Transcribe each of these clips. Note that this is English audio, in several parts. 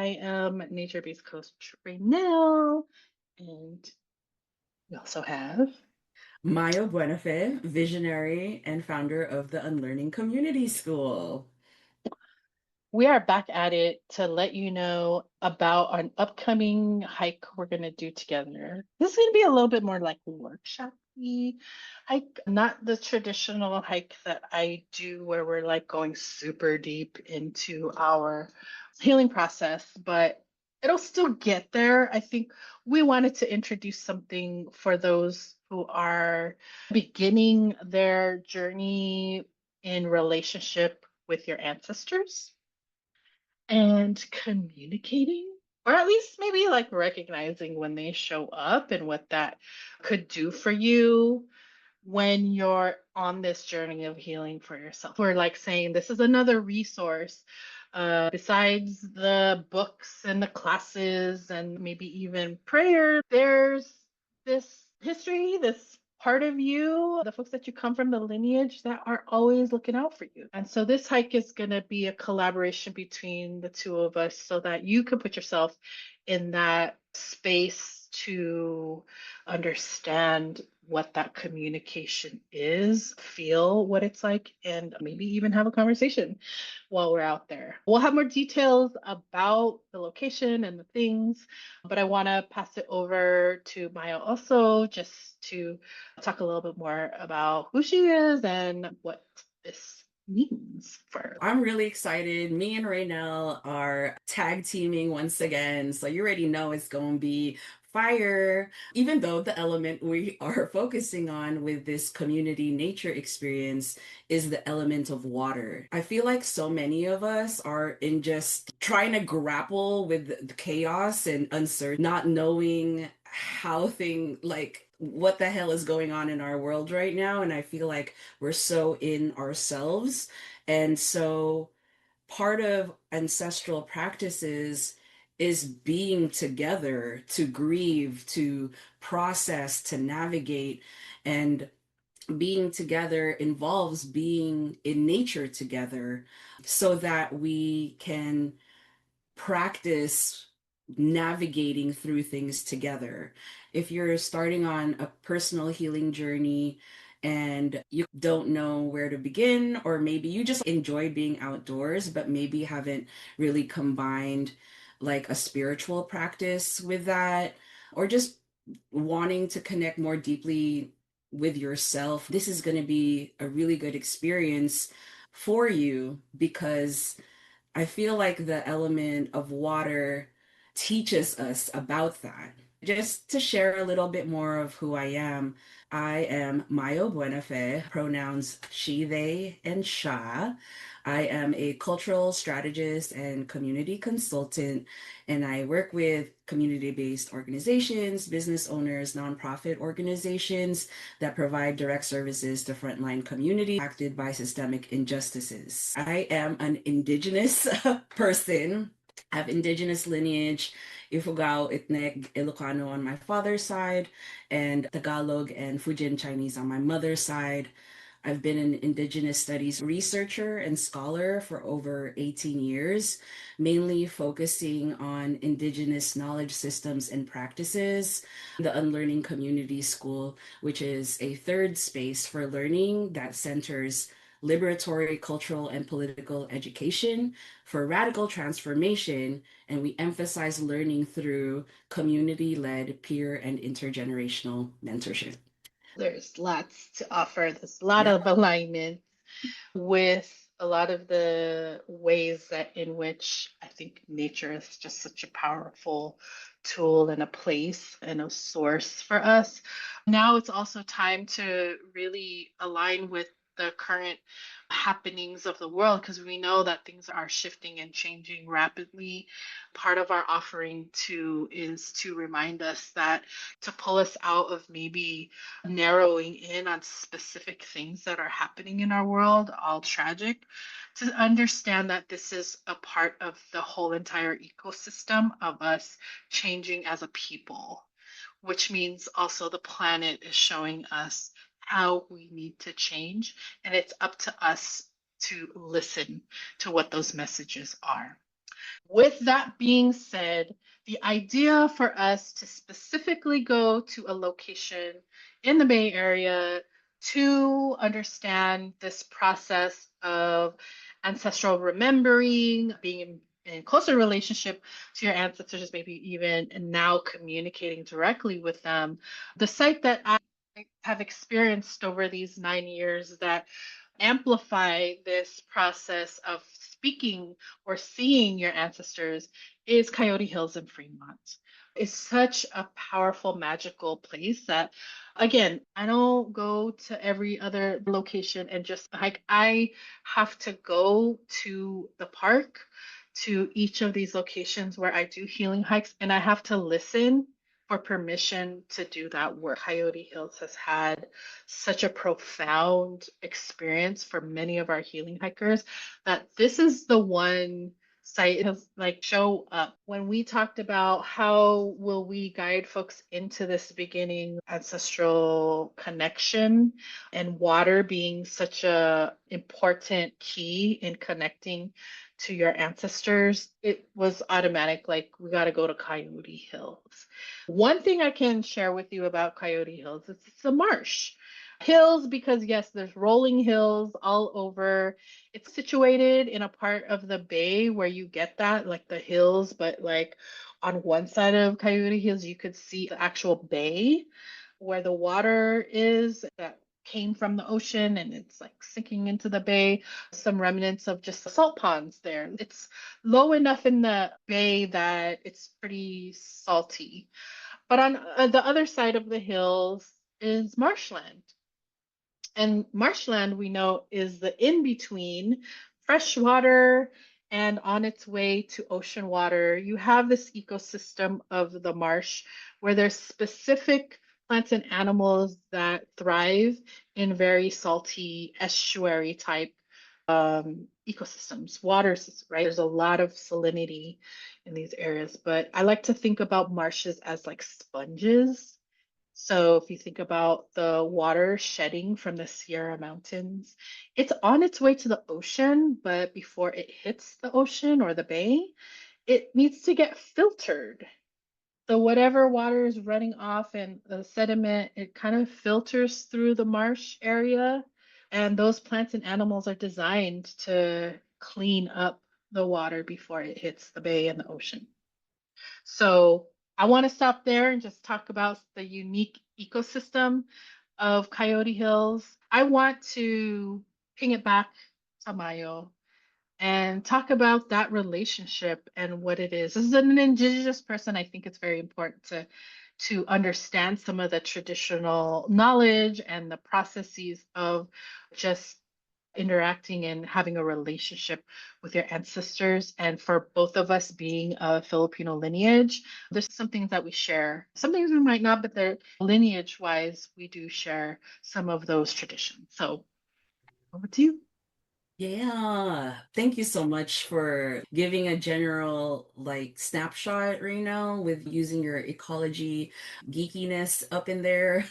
I am nature-based coach Raynelle, and we also have. Maio Buenafe, visionary and founder of the Unlearning Community School. We are back at it to let you know about an upcoming hike we're going to do together. This is going to be a little bit more like workshop-y hike, not the traditional hike that I do where we're like going super deep into our healing process, but it'll still get there. I think we wanted to introduce something for those who are beginning their journey in relationship with your ancestors and communicating, or at least maybe like recognizing when they show up and what that could do for you when you're on this journey of healing for yourself. We're like saying this is another resource besides the books and the classes and maybe even prayer. There's this history, this part of you, the folks that you come from, the lineage that are always looking out for you. And so this hike is going to be a collaboration between the two of us so that you can put yourself in that space to understand what that communication is, feel what it's like, and maybe even have a conversation while we're out there. We'll have more details about the location and the things, but I want to pass it over to Maya also just to talk a little bit more about who she is and what this means for her. I'm really excited. Me and Raynelle are tag teaming once again. So you already know it's going to be fire. Even though the element we are focusing on with this community nature experience is the element of water. I feel like so many of us are in just trying to grapple with the chaos and uncertainty, not knowing how what the hell is going on in our world right now. And I feel like we're so in ourselves. And so part of ancestral practices is being together to grieve, to process, to navigate. And being together involves being in nature together so that we can practice navigating through things together. If you're starting on a personal healing journey and you don't know where to begin, or maybe you just enjoy being outdoors, but maybe haven't really combined like a spiritual practice with that, or just wanting to connect more deeply with yourself, this is going to be a really good experience for you because I feel like the element of water teaches us about that. Just to share a little bit more of who I am Maio Buenafe, pronouns she, they, and sha. I am a cultural strategist and community consultant, and I work with community-based organizations, business owners, nonprofit organizations that provide direct services to frontline communities impacted by systemic injustices. I am an Indigenous person. I have Indigenous lineage, Ifugao, Itneg, Ilocano on my father's side, and Tagalog and Fujian Chinese on my mother's side. I've been an Indigenous studies researcher and scholar for over 18 years, mainly focusing on Indigenous knowledge systems and practices. The Unlearning Community School, which is a third space for learning that centers liberatory, cultural, and political education for radical transformation, and we emphasize learning through community-led peer and intergenerational mentorship. There's lots to offer. There's a lot Yeah. of alignment with a lot of the ways that in which I think nature is just such a powerful tool and a place and a source for us. Now it's also time to really align with the current happenings of the world because we know that things are shifting and changing rapidly. Part of our offering too is to remind us that to pull us out of maybe narrowing in on specific things that are happening in our world, all tragic, to understand that this is a part of the whole entire ecosystem of us changing as a people, which means also the planet is showing us how we need to change. And it's up to us to listen to what those messages are. With that being said, the idea for us to specifically go to a location in the Bay Area to understand this process of ancestral remembering, being in closer relationship to your ancestors, maybe even and now communicating directly with them. The site that I have experienced over these 9 years that amplify this process of speaking or seeing your ancestors is Coyote Hills in Fremont. It's such a powerful, magical place that, again, I don't go to every other location and just hike. I have to go to the park, to each of these locations where I do healing hikes, and I have to listen for permission to do that work. Coyote Hills has had such a profound experience for many of our healing hikers that this is the one site has like show up when we talked about how will we guide folks into this beginning ancestral connection and water being such a important key in connecting to your ancestors. It was automatic, like we got to go to Coyote Hills. One thing I can share with you about Coyote Hills is it's a marsh. Hills, because yes, there's rolling hills all over. It's situated in a part of the bay where you get that, like the hills, but like on one side of Coyote Hills, you could see the actual bay where the water is that came from the ocean and it's like sinking into the bay. Some remnants of just salt ponds there. It's low enough in the bay that it's pretty salty. But on the other side of the hills is marshland. And marshland, we know, is the in between fresh water and on its way to ocean water. You have this ecosystem of the marsh where there's specific plants and animals that thrive in very salty estuary type ecosystems, water systems, right? There's a lot of salinity in these areas, but I like to think about marshes as like sponges. So if you think about the water shedding from the Sierra Mountains, it's on its way to the ocean, but before it hits the ocean or the bay, it needs to get filtered. So whatever water is running off and the sediment, it kind of filters through the marsh area. And those plants and animals are designed to clean up the water before it hits the bay and the ocean. So I want to stop there and just talk about the unique ecosystem of Coyote Hills. I want to ping it back to Mayo and talk about that relationship and what it is. As an Indigenous person, I think it's very important to understand some of the traditional knowledge and the processes of just interacting and having a relationship with your ancestors. And for both of us being a Filipino lineage, there's some things that we share. Some things we might not, but they're lineage wise, we do share some of those traditions. So over to you. Yeah, thank you so much for giving a general like snapshot, Reno, with using your ecology geekiness up in there.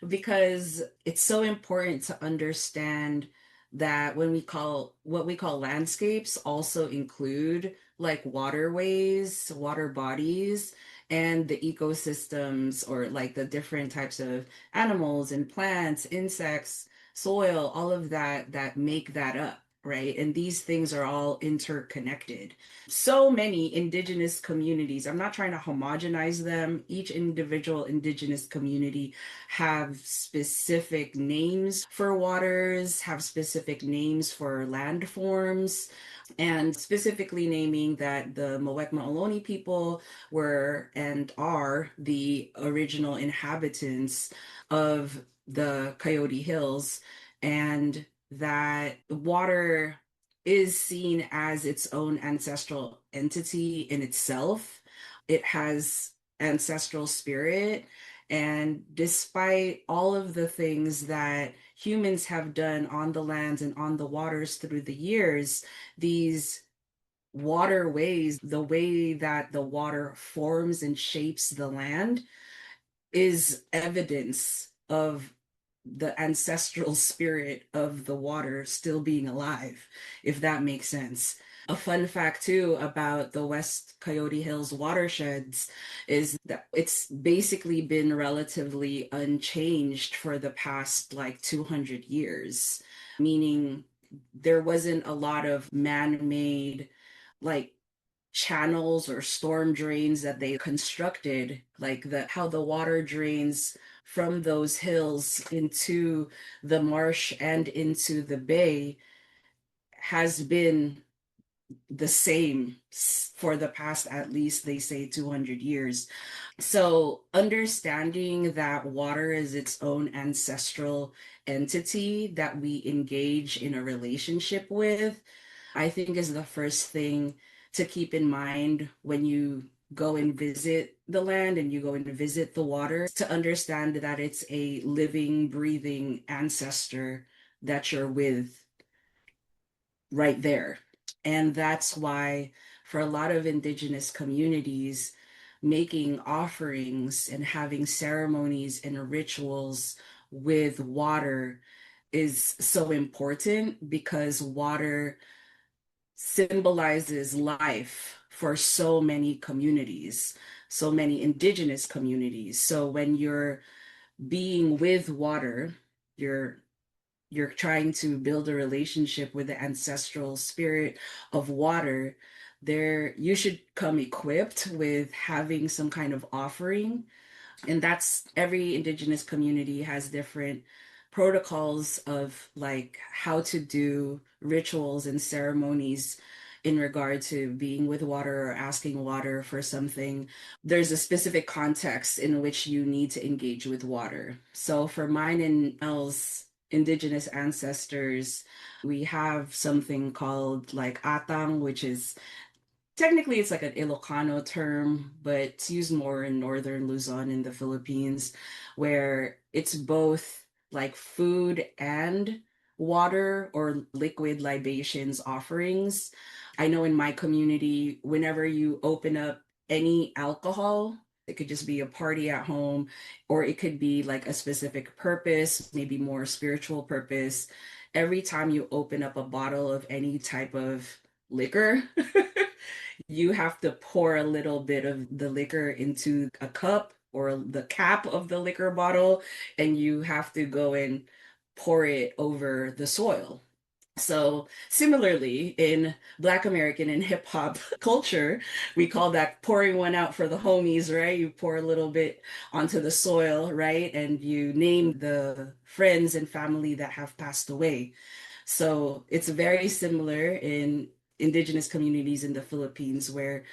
Because it's so important to understand that when we call what we call landscapes also include like waterways, water bodies, and the ecosystems or like the different types of animals and plants, insects, soil, all of that that make that up, right? And these things are all interconnected. So many indigenous communities, I'm not trying to homogenize them. Each individual indigenous community have specific names for waters, have specific names for landforms, and specifically naming that the Muwekma Ohlone people were and are the original inhabitants of the Coyote Hills, and that water is seen as its own ancestral entity in itself. It has ancestral spirit. And despite all of the things that humans have done on the lands and on the waters through the years, these waterways, the way that the water forms and shapes the land, is evidence of the ancestral spirit of the water still being alive, if that makes sense. A fun fact too about the West Coyote Hills watersheds is that it's basically been relatively unchanged for the past like 200 years, meaning there wasn't a lot of man-made like channels or storm drains that they constructed, like the how the water drains from those hills into the marsh and into the bay has been the same for the past, at least they say, 200 years. So understanding that water is its own ancestral entity that we engage in a relationship with, I think is the first thing to keep in mind when you go and visit the land and you go and visit the water, to understand that it's a living, breathing ancestor that you're with right there. And that's why, for a lot of Indigenous communities, making offerings and having ceremonies and rituals with water is so important, because water symbolizes life for so many communities, so many Indigenous communities. So when you're being with water, you're you're trying to build a relationship with the ancestral spirit of water, there you should come equipped with having some kind of offering. And that's, every Indigenous community has different protocols of like how to do rituals and ceremonies in regard to being with water or asking water for something. There's a specific context in which you need to engage with water. So for mine and Elle's Indigenous ancestors, we have something called like atang, which is technically it's like an Ilocano term, but it's used more in northern Luzon in the Philippines, where it's both like food and water or liquid libations offerings. I know in my community, whenever you open up any alcohol, it could just be a party at home, or it could be like a specific purpose, maybe more spiritual purpose. Every time you open up a bottle of any type of liquor, you have to pour a little bit of the liquor into a cup or the cap of the liquor bottle, and you have to go and pour it over the soil. So, similarly, in Black American and hip hop culture, we call that pouring one out for the homies, right? You pour a little bit onto the soil, right? And you name the friends and family that have passed away. So it's very similar in Indigenous communities in the Philippines, where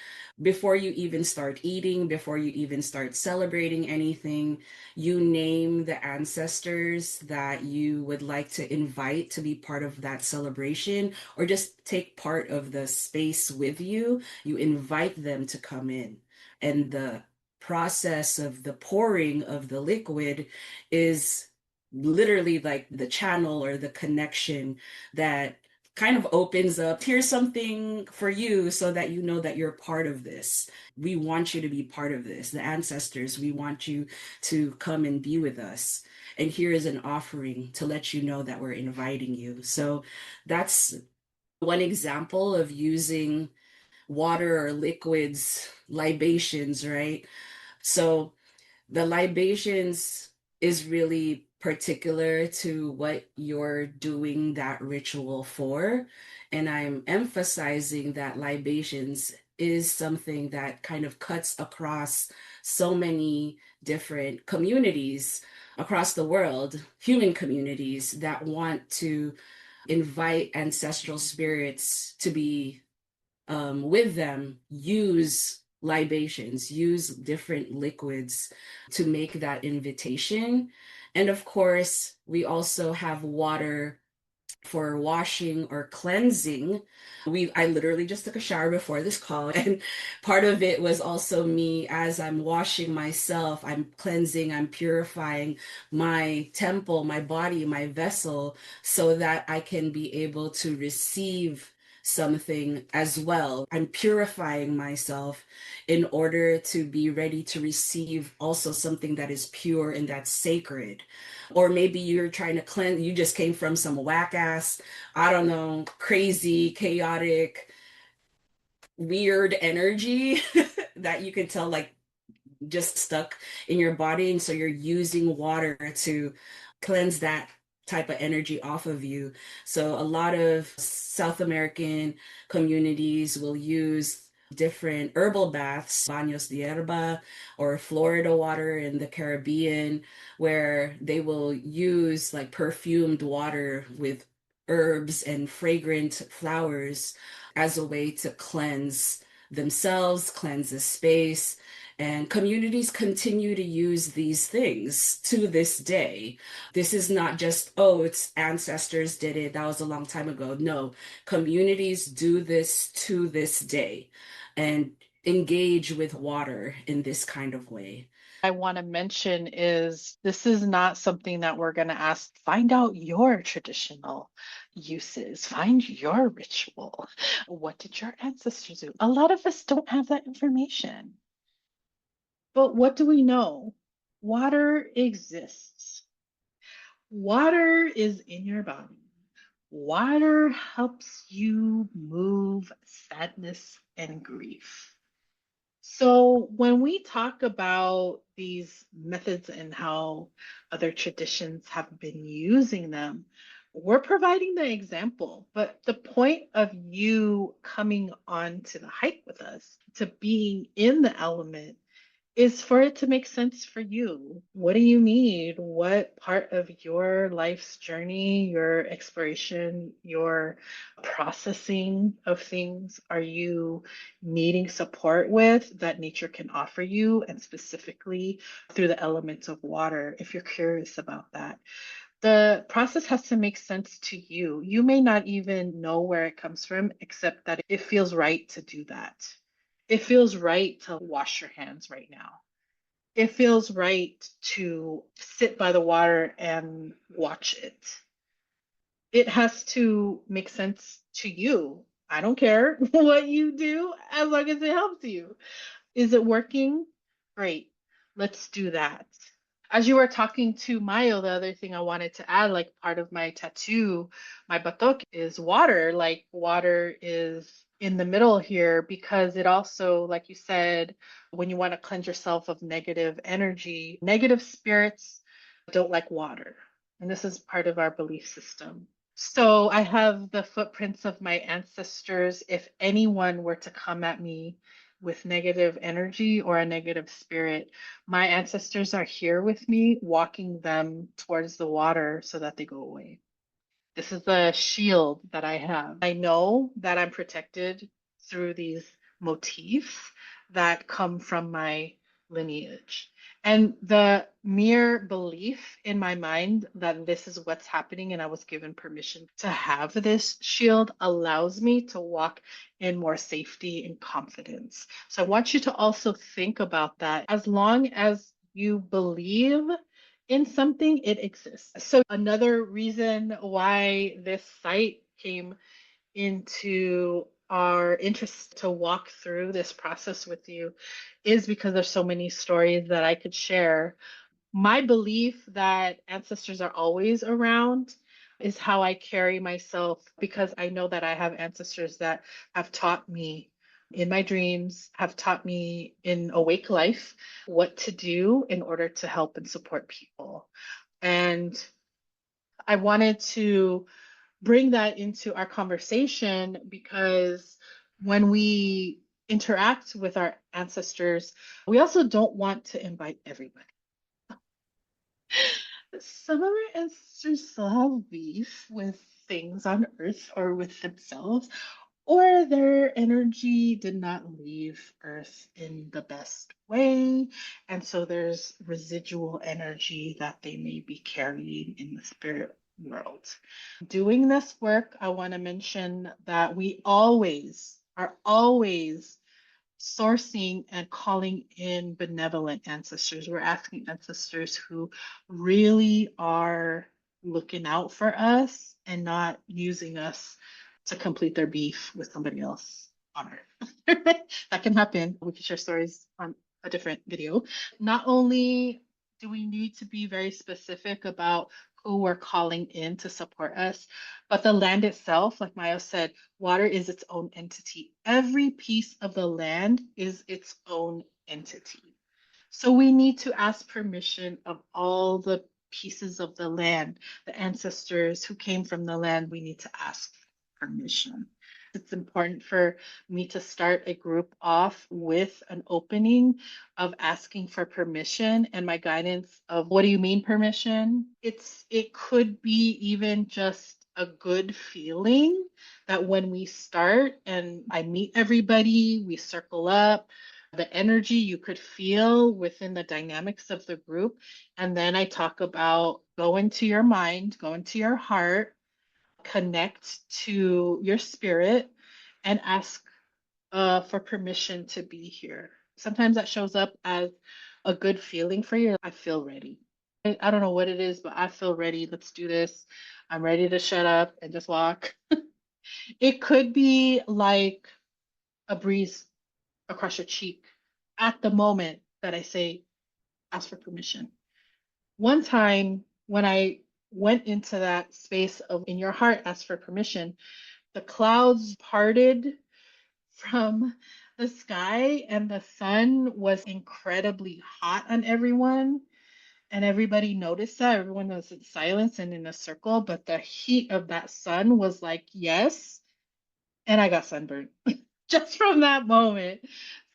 before you even start eating, before you even start celebrating anything, you name the ancestors that you would like to invite to be part of that celebration or just take part of the space with you. You invite them to come in. And the process of the pouring of the liquid is literally like the channel or the connection that kind of opens up, here's something for you so that you know that you're part of this. We want you to be part of this. The ancestors, we want you to come and be with us. And here is an offering to let you know that we're inviting you. So that's one example of using water or liquids, libations, right? So the libations is really particular to what you're doing that ritual for. And I'm emphasizing that libations is something that kind of cuts across so many different communities across the world, human communities that want to invite ancestral spirits to be with them, use libations, use different liquids to make that invitation. And of course, we also have water for washing or cleansing. I literally just took a shower before this call, and part of it was also me, as I'm washing myself, I'm cleansing, I'm purifying my temple, my body, my vessel, so that I can be able to receive something as well. I'm purifying myself in order to be ready to receive also something that is pure and that's sacred. Or maybe you're trying to you just came from some whack ass, I don't know, crazy, chaotic weird energy that you can tell like just stuck in your body. And so you're using water to cleanse that type of energy off of you. So a lot of South American communities will use different herbal baths, baños de hierba, or Florida water in the Caribbean, where they will use like perfumed water with herbs and fragrant flowers as a way to cleanse themselves, cleanse the space, and communities continue to use these things to this day. This is not just, oh, it's ancestors did it, that was a long time ago. No, communities do this to this day and engage with water in this kind of way. I want to mention is this is not something that we're going to ask, find out your traditional uses, find your ritual. What did your ancestors do? A lot of us don't have that information. But what do we know? Water exists. Water is in your body. Water helps you move sadness and grief. So, when we talk about these methods and how other traditions have been using them, we're providing the example. But the point of you coming on to the hike with us, to being in the element, is for it to make sense for you. What do you need? What part of your life's journey, your exploration, your processing of things are you needing support with that nature can offer you, and specifically through the elements of water, if you're curious about that? The process has to make sense to you. You may not even know where it comes from, except that it feels right to do that. It feels right to wash your hands right now. It feels right to sit by the water and watch it. It has to make sense to you. I don't care what you do as long as it helps you. Is it working? Great. Let's do that. As you were talking to Mayo, the other thing I wanted to add, like part of my tattoo, my batok is water. Like water is in the middle here because it also, like you said, when you want to cleanse yourself of negative energy, negative spirits don't like water. And this is part of our belief system. So I have the footprints of my ancestors. If anyone were to come at me with negative energy or a negative spirit, my ancestors are here with me, walking them towards the water so that they go away. This is the shield that I have. I know that I'm protected through these motifs that come from my lineage. And the mere belief in my mind that this is what's happening and I was given permission to have this shield allows me to walk in more safety and confidence. So I want you to also think about that. As long as you believe in something, it exists. So another reason why this site came into our interest to walk through this process with you is because there's so many stories that I could share. My belief that ancestors are always around is how I carry myself because I know that I have ancestors that have taught me in my dreams, have taught me in awake life what to do in order to help and support people. And I wanted to bring that into our conversation because when we interact with our ancestors, we also don't want to invite everybody. Some of our ancestors still have beef with things on Earth or with themselves, or their energy did not leave Earth in the best way. And so there's residual energy that they may be carrying in the spirit world. Doing this work, I want to mention that we always are always sourcing and calling in benevolent ancestors. We're asking ancestors who really are looking out for us and not using us to complete their beef with somebody else on Earth. That can happen. We can share stories on a different video. Not only do we need to be very specific about who we're calling in to support us. But the land itself, like Mayo said, water is its own entity. Every piece of the land is its own entity. So we need to ask permission of all the pieces of the land, the ancestors who came from the land, we need to ask permission. It's important for me to start a group off with an opening of asking for permission and my guidance of what do you mean permission? It could be even just a good feeling that when we start and I meet everybody, we circle up, the energy you could feel within the dynamics of the group. And then I talk about go into your mind, go into your heart, connect to your spirit, and ask for permission to be here. Sometimes that shows up as a good feeling for you. I feel ready. I don't know what it is, but I feel ready. Let's do this. I'm ready to shut up and just walk. It could be like a breeze across your cheek at the moment that I say, ask for permission. One time when I went into that space of in your heart, ask for permission, the clouds parted from the sky and the sun was incredibly hot on everyone. And everybody noticed that. Everyone was in silence and in a circle, but the heat of that sun was like, yes. And I got sunburned just from that moment.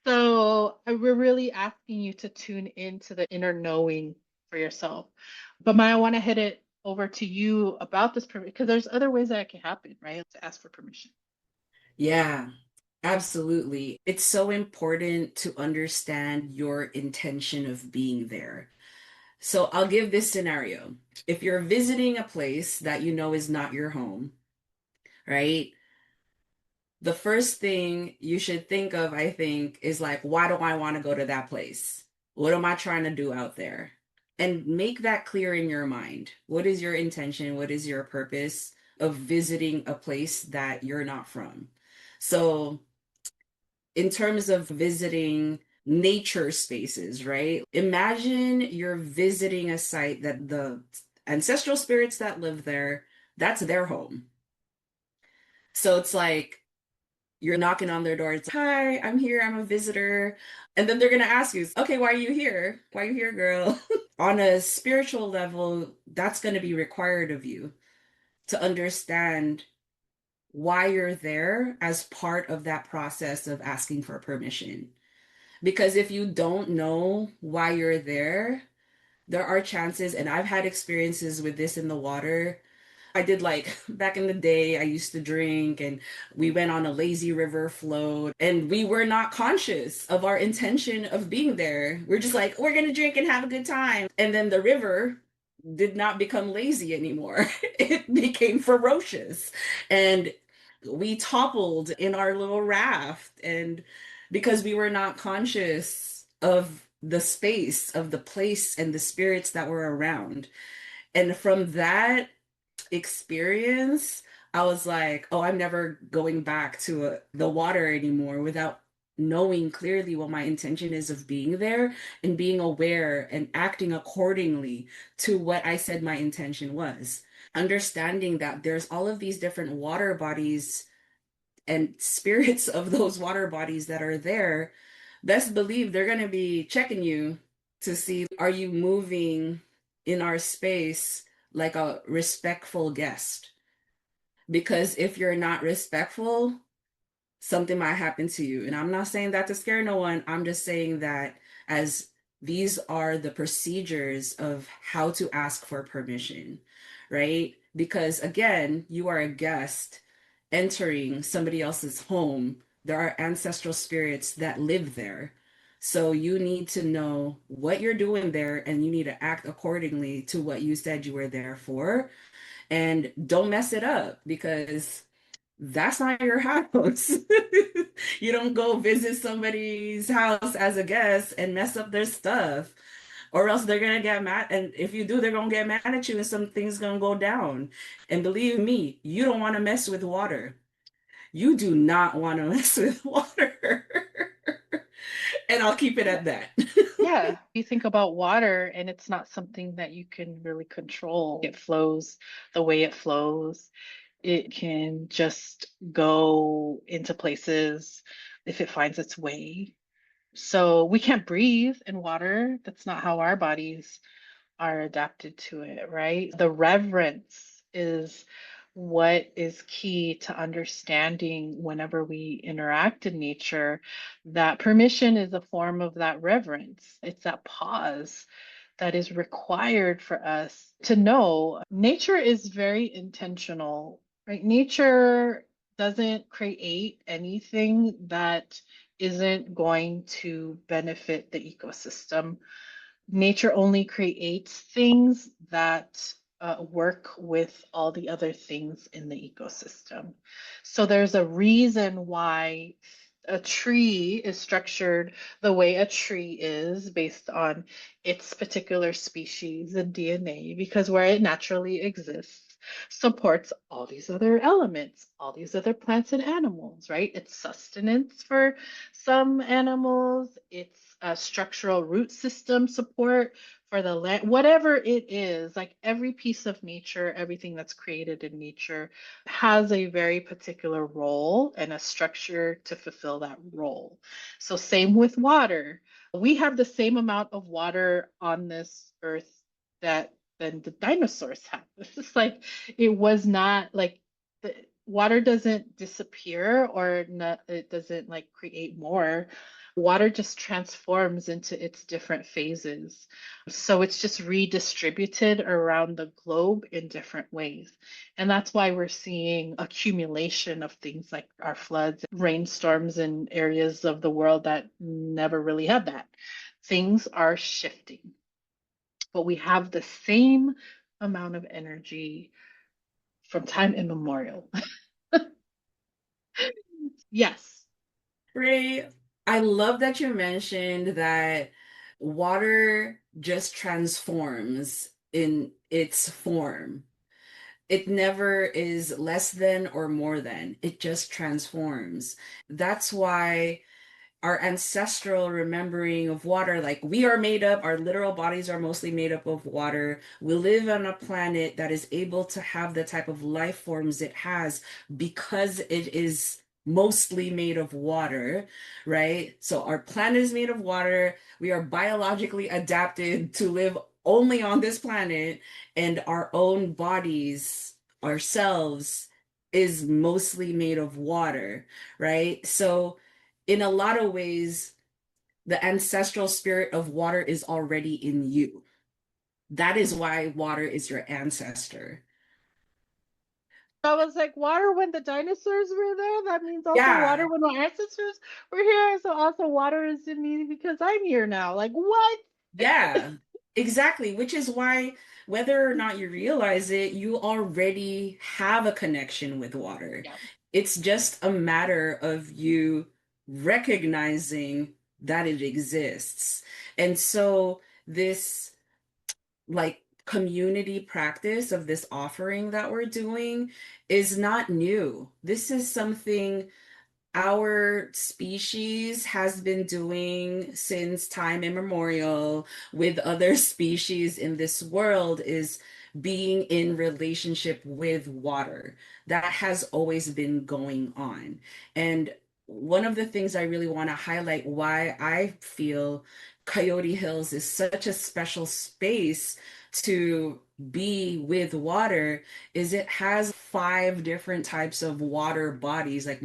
So we're really asking you to tune into the inner knowing for yourself. But Maya, I want to hit it over to you about this permission because there's other ways that it can happen, right? To ask for permission. Yeah, absolutely. It's so important to understand your intention of being there. So I'll give this scenario. If you're visiting a place that you know is not your home, right? The first thing you should think of, I think, is like, why do I want to go to that place? What am I trying to do out there? And make that clear in your mind. What is your intention? What is your purpose of visiting a place that you're not from? So, in terms of visiting nature spaces, right? Imagine you're visiting a site that the ancestral spirits that live there, that's their home. So it's like you're knocking on their door. It's like, hi, I'm here. I'm a visitor. And then they're going to ask you, okay, why are you here? Why are you here, girl? On a spiritual level, that's going to be required of you to understand why you're there as part of that process of asking for permission. Because if you don't know why you're there are chances, and I've had experiences with this in the water. I did like back in the day, I used to drink and we went on a lazy river float and we were not conscious of our intention of being there. We're just like, we're going to drink and have a good time. And then the river did not become lazy anymore. It became ferocious. And we toppled in our little raft. And because we were not conscious of the space, of the place, and the spirits that were around. And from that experience, I was like, oh, I'm never going back to the water anymore without knowing clearly what my intention is of being there and being aware and acting accordingly to what I said my intention was. Understanding that there's all of these different water bodies and spirits of those water bodies that are there, best believe they're going to be checking you to see, are you moving in our space like a respectful guest? Because if you're not respectful, something might happen to you. And I'm not saying that to scare no one. I'm just saying that as these are the procedures of how to ask for permission, right? Because again, you are a guest entering somebody else's home. There are ancestral spirits that live there. So you need to know what you're doing there and you need to act accordingly to what you said you were there for. And don't mess it up because that's not your house. You don't go visit somebody's house as a guest and mess up their stuff, or else they're gonna get mad. And if you do, they're gonna get mad at you and something's gonna go down. And believe me, you don't want to mess with water. You do not want to mess with water. And I'll keep it at that. Yeah, you think about water and it's not something that you can really control. It flows the way it flows. It can just go into places if it finds its way. So we can't breathe in water. That's not how our bodies are adapted to it, right? The reverence is what is key to understanding whenever we interact in nature, that permission is a form of that reverence. It's that pause that is required for us to know nature is very intentional, right? Nature doesn't create anything that isn't going to benefit the ecosystem. Nature only creates things that work with all the other things in the ecosystem. So there's a reason why a tree is structured the way a tree is based on its particular species and DNA, because where it naturally exists supports all these other elements, all these other plants and animals, right? It's sustenance for some animals, it's a structural root system support for the land, whatever it is, like every piece of nature, everything that's created in nature has a very particular role and a structure to fulfill that role. So, same with water. We have the same amount of water on this earth that than the dinosaurs have. It's just like it was not like the water doesn't disappear or not, it doesn't like create more. Water just transforms into its different phases. So it's just redistributed around the globe in different ways. And that's why we're seeing accumulation of things like our floods, rainstorms in areas of the world that never really had that. Things are shifting, but we have the same amount of energy from time immemorial. Yes. Ray, I love that you mentioned that water just transforms in its form. It never is less than or more than. It just transforms. That's why our ancestral remembering of water, like we are made up, our literal bodies are mostly made up of water. We live on a planet that is able to have the type of life forms it has because it is mostly made of water, right? So our planet is made of water. We are biologically adapted to live only on this planet, and our own bodies, ourselves, is mostly made of water, right? So in a lot of ways, the ancestral spirit of water is already in you. That is why water is your ancestor. I was like, water when the dinosaurs were there. That means also water Yeah, when my ancestors were here. So also water is in me because I'm here now. Like, what? yeah, exactly. Which is why, whether or not you realize it, you already have a connection with water. Yeah. It's just a matter of you recognizing that it exists. And so, this like community practice of this offering that we're doing is not new. This is something our species has been doing since time immemorial with other species in this world is being in relationship with water. That has always been going on. And one of the things I really want to highlight why I feel Coyote Hills is such a special space to be with water is it has five different types of water bodies. Like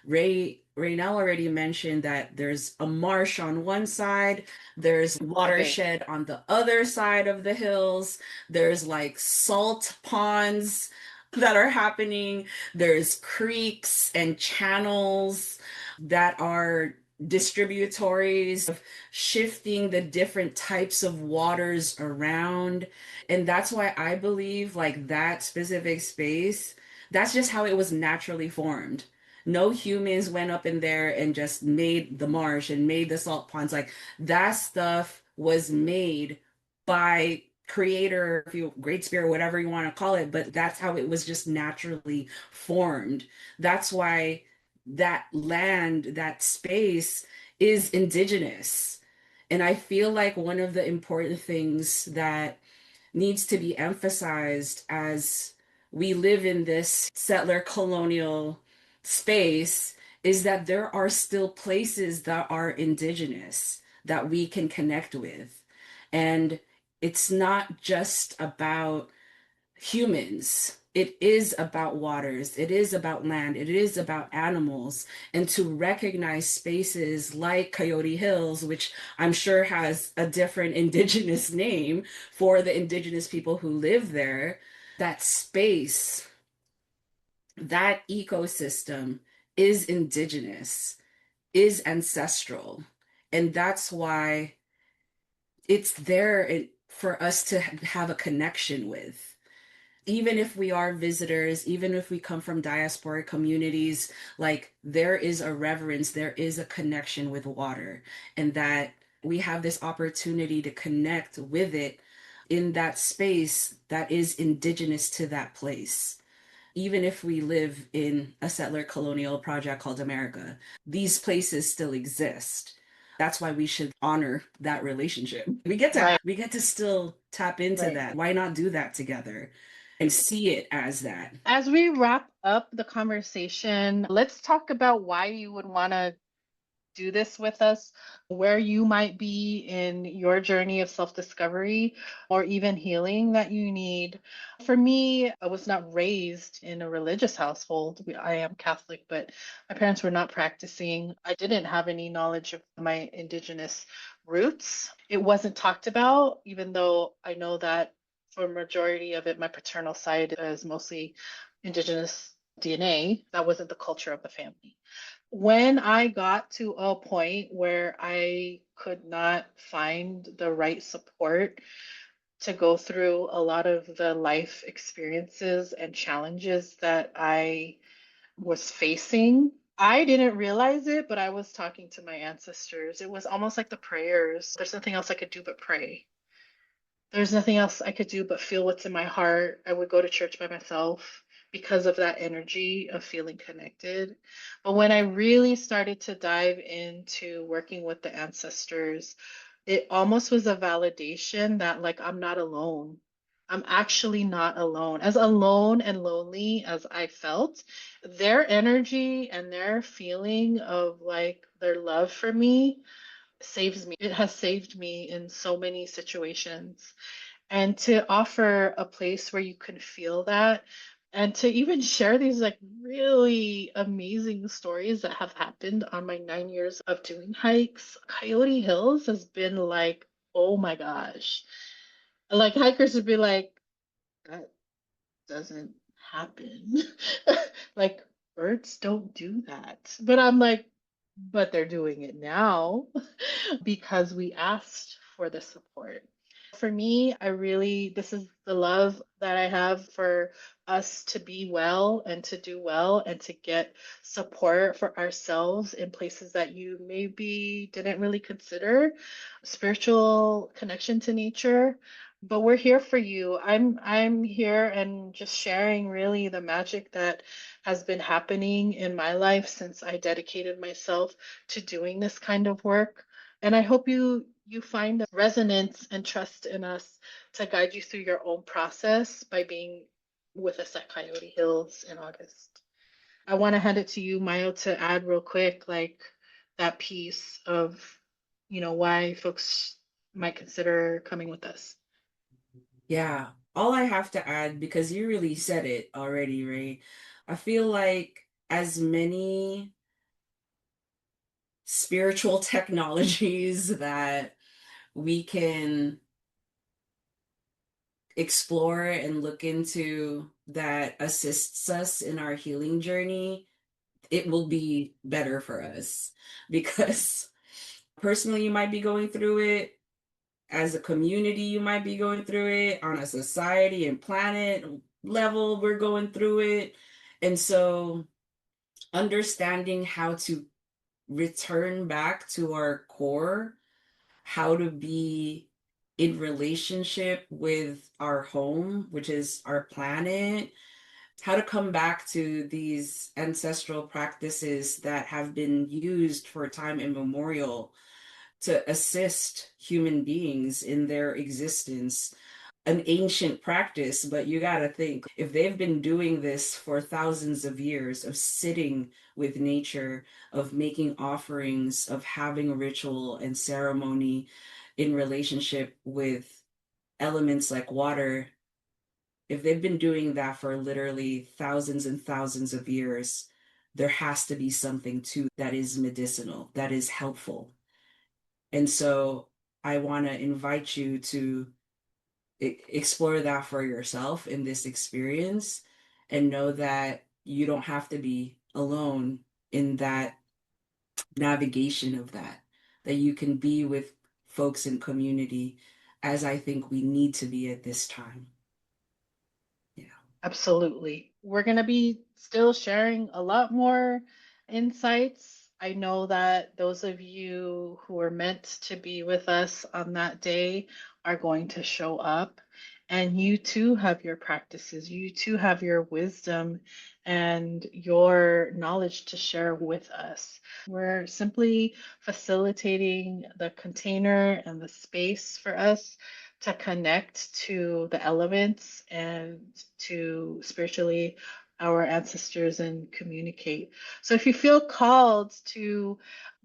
Raynelle already mentioned that there's a marsh on one side, there's Okay. watershed on the other side of the hills, there's like salt ponds that are happening, there's creeks and channels that are distributories of shifting the different types of waters around. And that's why I believe like that specific space, that's just how it was naturally formed. No humans went up in there and just made the marsh and made the salt ponds. Like that stuff was made by creator, if you great spirit, whatever you want to call it, but that's how it was just naturally formed. That's why that land, that space is indigenous. And I feel like one of the important things that needs to be emphasized as we live in this settler colonial space is that there are still places that are indigenous that we can connect with. And it's not just about humans. It is about waters. It is about land. It is about animals. And to recognize spaces like Coyote Hills, which I'm sure has a different indigenous name for the indigenous people who live there, that space, that ecosystem is indigenous, is ancestral. And that's why it's there for us to have a connection with. Even if we are visitors, even if we come from diaspora communities, like there is a reverence, there is a connection with water, and that we have this opportunity to connect with it in that space that is indigenous to that place. Even if we live in a settler colonial project called America, these places still exist. That's why we should honor that relationship. Right. We get to still tap into Right. that. Why not do that together and see it as that? As we wrap up the conversation, let's talk about why you would want to do this with us, where you might be in your journey of self discovery or even healing that you need. For me, I was not raised in a religious household. I am Catholic, but my parents were not practicing. I didn't have any knowledge of my Indigenous roots. It wasn't talked about, even though I know that for a majority of it, my paternal side is mostly Indigenous DNA. That wasn't the culture of the family. When I got to a point where I could not find the right support to go through a lot of the life experiences and challenges that I was facing, I didn't realize it, but I was talking to my ancestors. It was almost like the prayers. There's nothing else I could do but pray. There's nothing else I could do but feel what's in my heart. I would go to church by myself because of that energy of feeling connected. But when I really started to dive into working with the ancestors, it almost was a validation that, like, I'm not alone. I'm actually not alone. As alone and lonely as I felt, their energy and their feeling of like their love for me saves me. It has saved me in so many situations. And to offer a place where you can feel that and to even share these like really amazing stories that have happened on my 9 years of doing hikes. Coyote Hills has been like, oh my gosh. Like hikers would be like, that doesn't happen. Like birds don't do that. But I'm like, but they're doing it now because we asked for the support. For me, this is the love that I have for us to be well and to do well and to get support for ourselves in places that you maybe didn't really consider, spiritual connection to nature. But we're here for you. I'm here and just sharing really the magic that has been happening in my life since I dedicated myself to doing this kind of work. And I hope you find resonance and trust in us to guide you through your own process by being with us at Coyote Hills in August. I want to hand it to you, Mayo, to add real quick, like that piece of, why folks might consider coming with us. Yeah. All I have to add, because you really said it already, Ray, I feel like as many spiritual technologies that we can explore and look into that assists us in our healing journey, it will be better for us. Because personally, you might be going through it. As a community, you might be going through it. On a society and planet level, we're going through it. And so, understanding how to return back to our core, how to be in relationship with our home, which is our planet, how to come back to these ancestral practices that have been used for time immemorial to assist human beings in their existence. An ancient practice, but you got to think if they've been doing this for thousands of years of sitting with nature, of making offerings, of having ritual and ceremony in relationship with elements like water, if they've been doing that for literally thousands and thousands of years, there has to be something too that is medicinal, that is helpful. And so I want to invite you to explore that for yourself in this experience and know that you don't have to be alone in that navigation of that, that you can be with folks in community as I think we need to be at this time. Yeah. Absolutely. We're going to be still sharing a lot more insights. I know that those of you who are meant to be with us on that day are going to show up. And you too have your practices, you too have your wisdom and your knowledge to share with us. We're simply facilitating the container and the space for us to connect to the elements and to spiritually our ancestors and communicate. So if you feel called to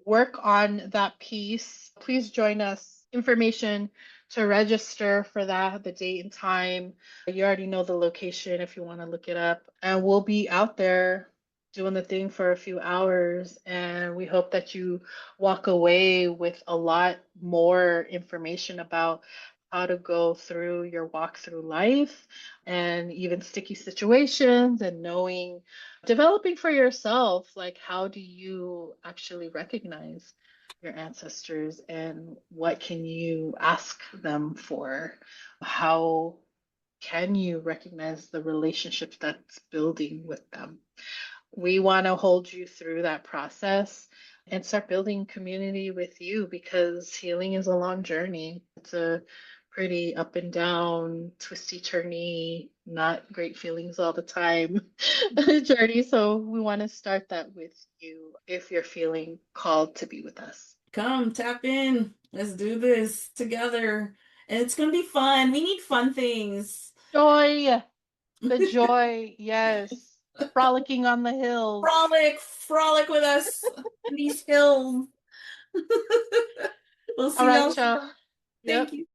work on that piece, please join us. Information to register for that, the date and time. You already know the location if you want to look it up. And we'll be out there doing the thing for a few hours. And we hope that you walk away with a lot more information about how to go through your walk through life and even sticky situations and knowing, developing for yourself, like how do you actually recognize your ancestors and what can you ask them for? How can you recognize the relationship that's building with them? We want to hold you through that process and start building community with you because healing is a long journey. It's a pretty up and down, twisty, turny, not great feelings all the time journey. So we want to start that with you if you're feeling called to be with us. Come tap in. Let's do this together. And it's going to be fun. We need fun things. Joy, the joy, yes. Frolicking on the hills. Frolic, frolic with us in these hills. We'll All see right, y'all. y'all. Thank Yep. you.